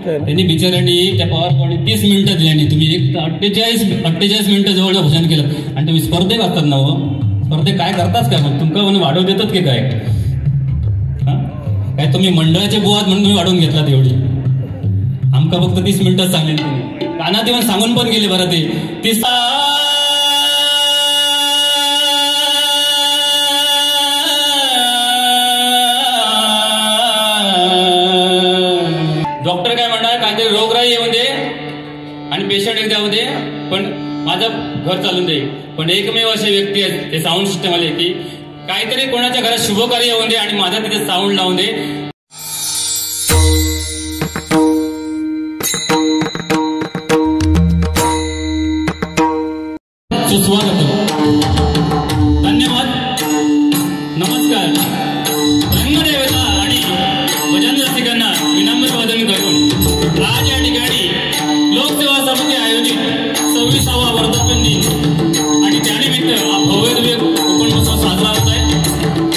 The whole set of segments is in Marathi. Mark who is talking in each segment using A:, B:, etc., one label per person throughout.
A: त्यांनी बिचाऱ्यांनी त्या पॉवर पॉईंट 30 मिनिटं दिली आणि तुम्ही 48 मिनिटं जवळ भाषण केलं आणि तुम्ही स्पर्धेक असतात ना हो. स्पर्धेक काय करताच काय मग तुमका म्हणून वाढवून देतात की काय? काय तुम्ही मंडळाचे बुवात म्हणून तुम्ही वाढवून घेतलात एवढी? आमका फक्त 30 मिनिटं सांगले तुम्ही कानात येऊन सांगून पण गेले बरं ते 30. डॉक्टर काय म्हणणार काहीतरी रोगराई येऊ दे आणि पेशंट एकदा होऊ दे पण माझं घर चालून दे. पण एकमेव असे व्यक्ती आहेत ते साऊंड सिस्टम आले की काहीतरी कोणाच्या घरात शुभकार्य येऊन दे आणि माझा तिथे साऊंड लावून दे. सुस्वागत, धन्यवाद, नमस्कार. रंगदेवता आणि भजन रसिकांना विनम्र वादन करून आज या ठिकाणी लोकसेवा समिती आयोजित 26वा वर्धापन दिन आणि त्यानिमित्त हा भव्य कोकण महोत्सव साजरा होत आहे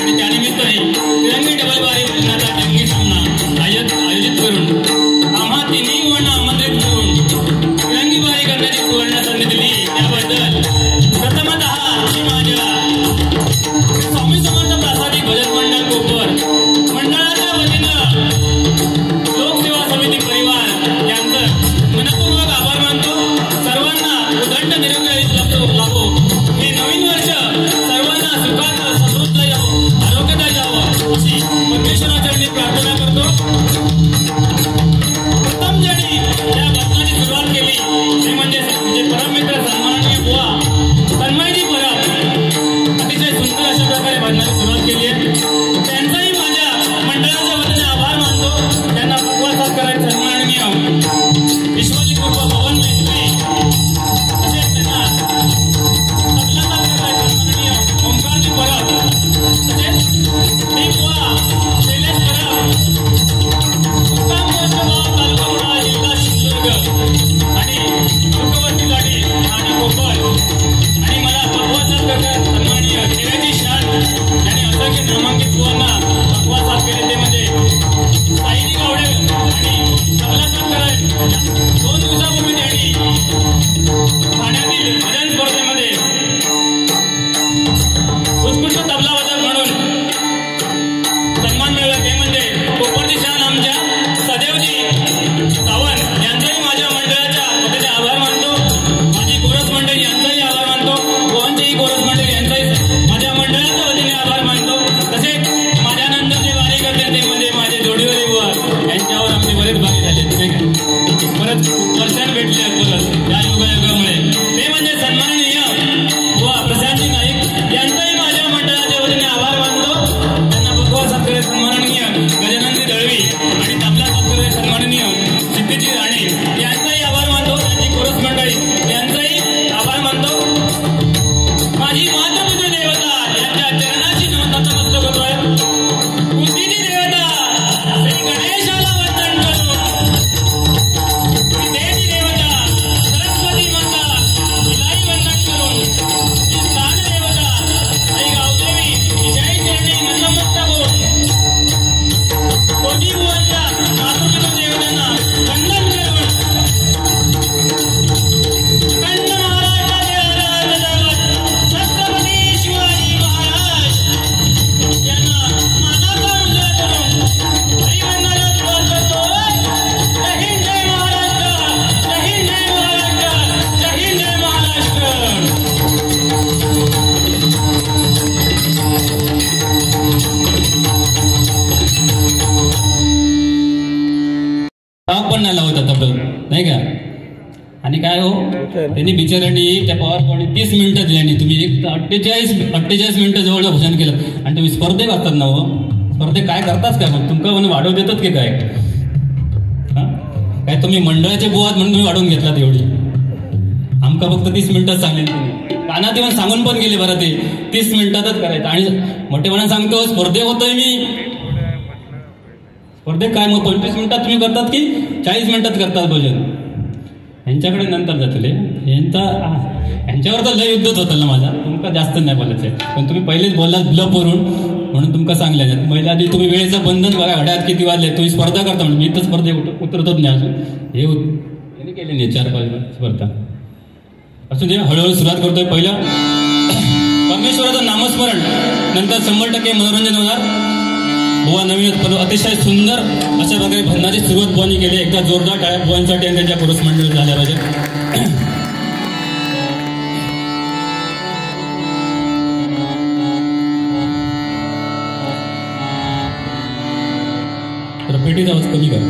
A: आणि त्यानिमित्ताने तिरंगी डबल बारी भजनाचा रंगी सामना आयोजित करून आम्हा तिन्ही वर्ण आमंत्रित करून तिरंगी बारी करण्याची सुवर्ण संधी दिली त्याबद्दल प्रथमतः मी माझ्या स्वामी समर्थ प्रासादिक भजन मंडळ कोपर मंडळाच्या वतीनं लोकसेवा समिती परिवार यांचं मनपूर्वक आभार मानतो. सर्वांना उदंड निरोगी आयुष्य लाभो. हे नवीन वर्ष सर्वांना सुखात समृद्ध यावं, आरोग्यदायी यावं अशी परमेश्वराचरणी प्रार्थना करतो. प्रथम ज्यांनी या भजनाची सुरुवात केली ते म्हणजे परममित्र सन्माननीय बुवा तन्मयजी परब. अतिशय सुंदर अशा प्रकारे भजनाची सुरुवात केली आहे. त्यांचाही माझ्या मंडळाच्या वतीने आभार मानतो. त्यांना उपवासात करायचं सन्माननीय विश्वजित गुरु पवन मेस्त्री तसेच त्यांना तबला करायचं सन्माननीय ओंकारजी परब तसेच मी बुवा शैलेश परब तालुका जिल्हा सिंधुदुर्ग आणि मुखवर्तीसाठी आणि कोपर आणि मला उपवासात करण्यात सन्माननीय देवेजी शान यांनी असंख्य नामांकित बुवांना उपवासात केले ते म्हणजे साईजी गावडे आणि तबला करायचं 2 दिवसापूर्वी त्यांनी ठाण्यातील भजन स्पर्धेमध्ये उत्कृष्ट तबला वादक म्हणून सन्मान मिळवला ते म्हणजे कोपरजी शान आमच्या सदैवजी सावंत यांचाही माझ्या मंडळाच्या वतीने आभार मानतो. माझी कोरस मंडळी यांचाही आभार मानतो. गोवांचेही कोरस मंडळी यांचाही माझ्या मंडळाच्या वतीने आभार मानतो. तसेच माझ्या नंतर जे वारी करते ते म्हणजे माझे जोडीवाले बुवा यांच्यावर आमचे बरेच भागी झाले परत वर्षात भेटले परत या योगायोगामुळे ते म्हणजे सन्माननीय बुवा प्रशांतजी नाईक यांचाही माझ्या मंडळाच्या वतीने आभार मानतो. त्यांना उपवास सत्कार्य सन्माननीय गजाननजी दळवी आणि तबला सत्कार्य सन्माननीय सिद्धीजी राणे यांचाही आभार मानतो. त्यांची कोरस मंडळी यांचाही आभार मानतो. माझी मातृपितृ देवता यांच्या चरणाची नमस्कार होतोय. कुंतीची देवता श्री गणेशाला वंदन करून विद्येची देवता सरस्वती माता हिलाही वंदन करून स्थान देवता आई गावदेवी जय चरणी नतमस्तक होऊन कोटी बुवांच्या मातृपितृ देवतांना वंदन करून अखंड महाराष्ट्राचे छत्रपती शिवाजी महाराज यांना मानाचा उल्लेख करून हरिवंदनाला सुरुवात करतो. जय हिंद जय महाराष्ट्र, जय हिंद जय महाराष्ट्र, जय हिंद जय महाराष्ट्र. पण नाही लावत तबल नाही का? आणि काय हो त्यांनी बिचाऱ्यांनी त्या पॉवर पॉईंट 30 मिनिटं दिली आणि तुम्ही 48 मिनिटं जवळ भजन केलं आणि तुम्ही स्पर्धेक असतात ना हो. स्पर्धेक काय करताच काय मग तुमका म्हणून वाढवून देतात की काय? काय तुम्ही मंडळाचे बुवात म्हणून तुम्ही वाढवून घेतलात एवढी? आमका फक्त 30 मिनिटं सांगले तुम्ही कानात येऊन सांगून पण गेले बरं ते 30 मिनिटातच करायचं. आणि मोठेपणा सांगतो स्पर्धे होतोय मी स्पर्धेत काय मग 25 मिनिटात तुम्ही करतात की 40 मिनिटात करतात भजन? यांच्याकडे नंतर जातले यांच्यावर तर लय युद्धच होतं ना माझा. तुमका जास्त नाही बोलायचं पण तुम्ही पहिलेच बोललात ब्लफ वरून म्हणून तुमका सांगल्या महिला आधी तुम्ही वेळेचं बंधन बघा घड्यात किती वाजले तुम्ही स्पर्धा करता म्हणून मी तर स्पर्धेत उतरतच नाही अजून हे केले नाही 4-5 स्पर्धा असू दे हळूहळू सुरुवात करतोय. पहिलं परमेश्वराचं नामस्मरण नंतर 100% मनोरंजन होणार. बुवा नवीन अतिशय सुंदर अशा प्रकारे भजनाची सुरुवात बुवांनी केली. एकदा जोरदार टाळ्या बुवांसाठी आणि त्यांच्या पुरुष मंडळी झाल्या पाहिजे. तर पेटीचा आवाज कमी करा.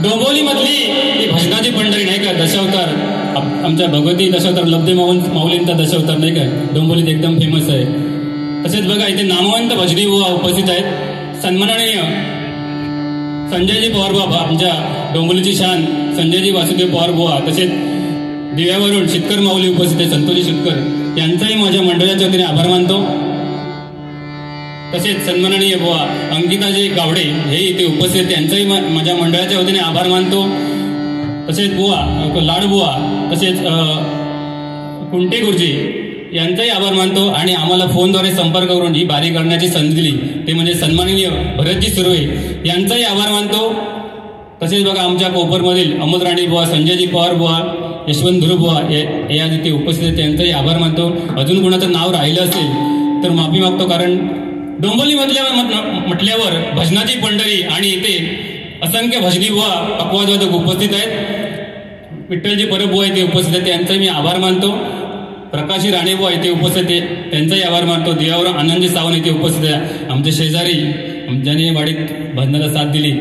A: डोंबिवलीमधली ही भजनाची पंढरी नाही का दशावतार आमच्या भगवती दशावतार लब्धे माऊलींचा दशावतार नाही का डोंबिवलीत एकदम फेमस आहे. तसेच बघा इथे नामवंत भजनी बुवा उपस्थित आहेत. सन्माननीय संजयजी पवार बुवा आमच्या डोंबिवलीची शान संजयजी वासुदेव पवार बुवा तसेच दिव्यावरून शेतकर माऊली उपस्थित आहे संतोषी शेतकर यांचाही माझ्या मंडळाच्या वतीने आभार मानतो. तसेच सन्माननीय बुवा अंकिताजी गावडे हे इथे उपस्थित त्यांचाही माझ्या मंडळाच्या वतीने आभार मानतो. तसेच बुवा लाडबुवा तसेच कुंटे गुरुजी यांचाही आभार मानतो. आणि आम्हाला फोनद्वारे संपर्क करून ही बारी करण्याची संधी दिली ते म्हणजे सन्माननीय भरतजी सुर्वे यांचाही आभार मानतो. तसेच बघा आमच्या कोपरमधील अमोदराणी बुवा संजयजी पवार बुवा यशवंत धुरू बुवा हे आज इथे उपस्थित आहेत त्यांचंही आभार मानतो. अजून कोणाचं नाव राहिलं असेल तर माफी मागतो कारण डोंबिवली म्हटल्यावर भजनाची पंढरी आणि इथे असंख्य भजनी बुवा पक्वादवादक उपस्थित आहेत. विठ्ठलजी परबुवा इथे उपस्थित आहेत त्यांचाही मी आभार मानतो. प्रकाशी राणेबुवा इथे उपस्थित आहेत त्यांचाही आभार मानतो. दिव्यावरून आनंदजी सावंत इथे उपस्थित आहे. आमचे शेजारी ज्यांनी वाडीत भजनाला साथ दिली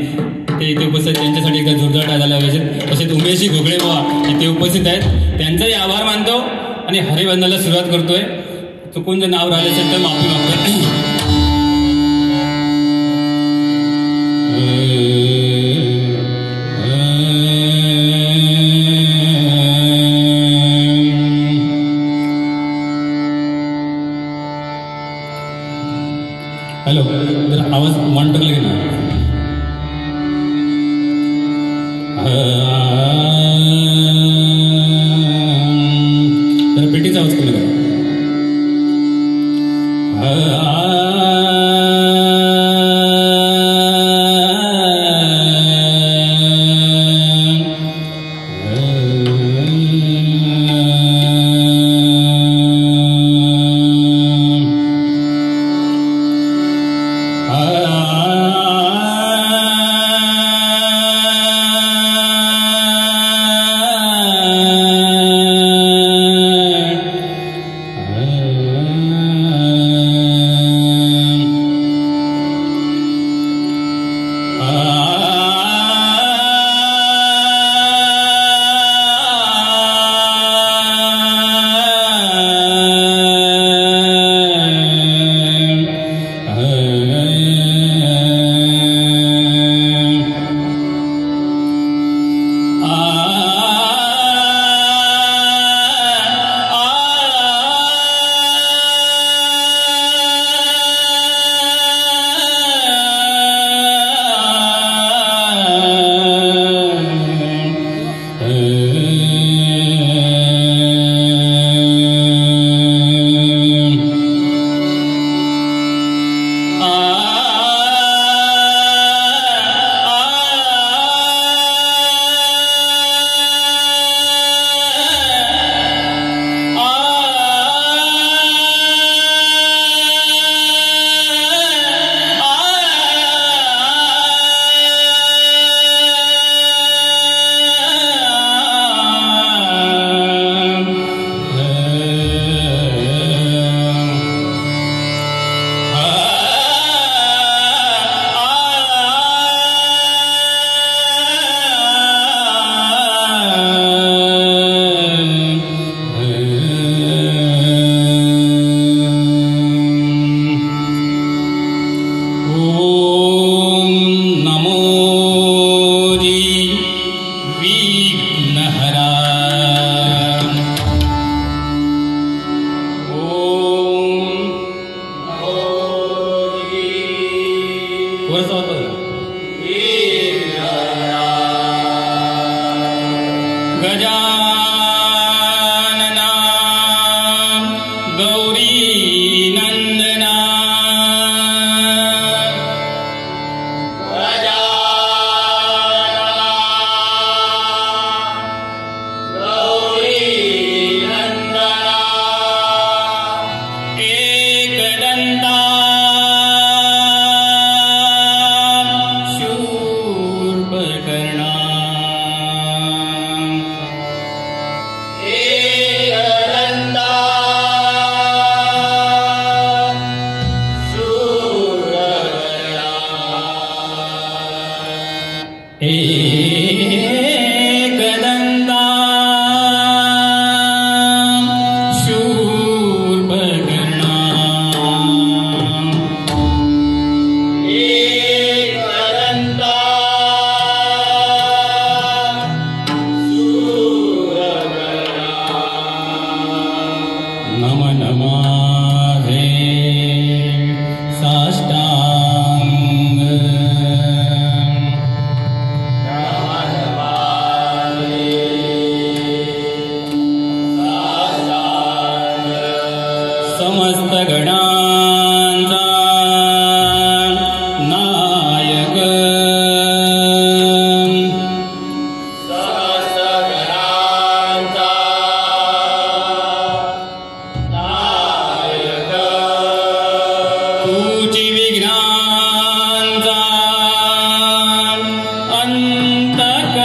A: ते इथे उपस्थित त्यांच्यासाठी एकदा जोरदार टाळ्या झाल्या पाहिजेत. तसेच उमेशजी घोगळे बुवा इथे उपस्थित आहेत त्यांचाही आभार मानतो. आणि हरिभजनाला सुरुवात करतोय. चुकून जर नाव राहिलं असेल तर माफी मागतो. हॅलो जर आवाज मन टाकला की ना तर पेटीचा आवाज कमी करा. विघ्नहरा गजानना गौरी नंदना एकदंता शूर्पकर्णा एकदंता शूर्पकर्णा एकदंता शूर्पकर्णा नम नमाहे साष्टांग समस्त गणांचा नायक समस्त गणांचा नायक तुझी विघ्नांचा अंतक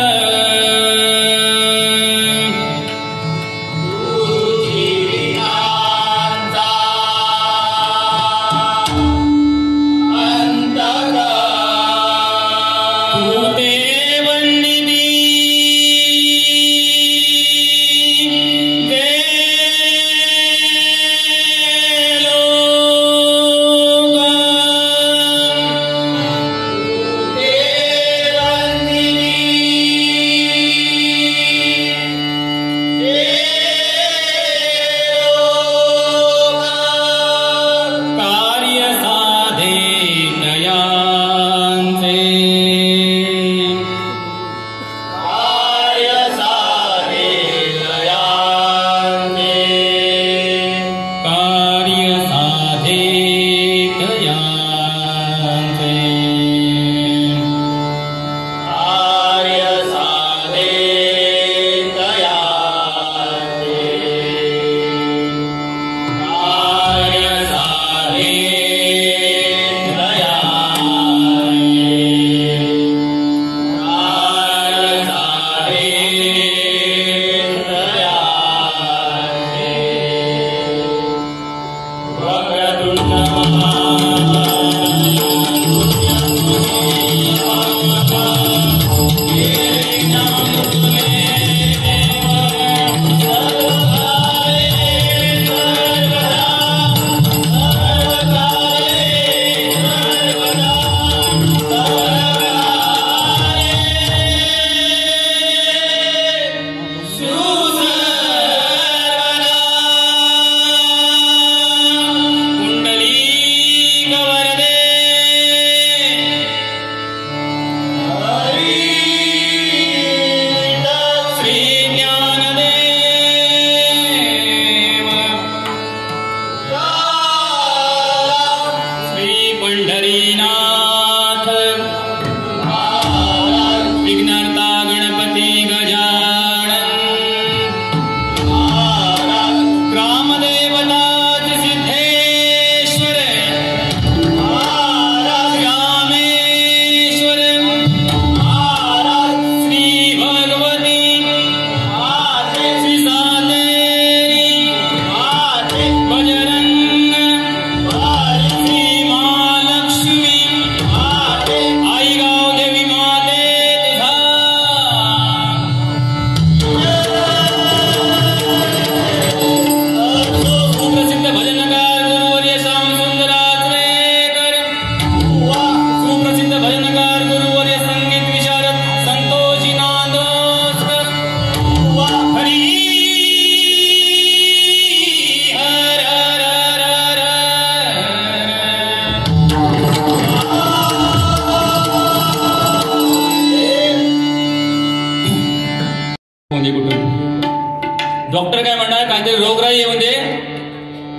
A: डॉक्टर काय म्हणणार काहीतरी रोगराई येऊन दे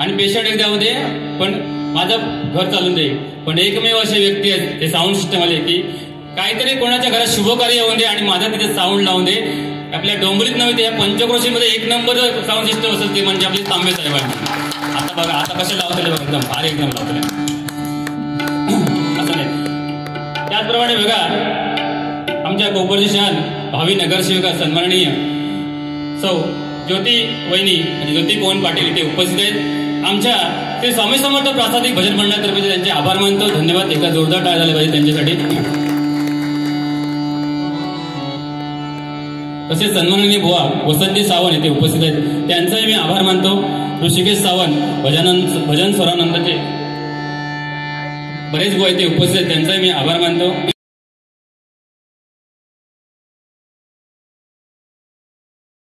A: आणि पेशंट एकदा येऊ दे पण माझं घर चालून दे. पण एकमेव असे व्यक्ती आहेत ते साऊंड सिस्टमवाले की काहीतरी कोणाच्या घरात शुभकार्य येऊन दे आणि माझा तिथे साऊंड लावून दे. आपल्या डोंबरीत नव्हे ते या पंचक्रोशीमध्ये एक नंबर साऊंड सिस्टम असेल ते म्हणजे आपले तांबे साहेबांनी. आता बघा आता कसे लावतले बघा एकदम भारी एकदम लावतले असं नाही. त्याचप्रमाणे बघा आमच्या कोपरची शान भावी नगरसेविका सन्माननीय सौ ज्योती वहिनी आणि ज्योती पवन पाटील इथे उपस्थित आहेत. आमच्या ते स्वामी समर्थ प्रासादिक भजन मंडळातर्फे त्यांचे आभार मानतो. धन्यवाद. एका जोरदार टाळ झाले पाहिजे त्यांच्यासाठी. तसेच सन्माननीय बुवा वसंती सावंत इथे उपस्थित आहेत त्यांचाही मी आभार मानतो. ऋषिकेश सावंत भजन स्वरानंदाचे बरेच बुवा इथे उपस्थित आहेत त्यांचाही मी आभार मानतो.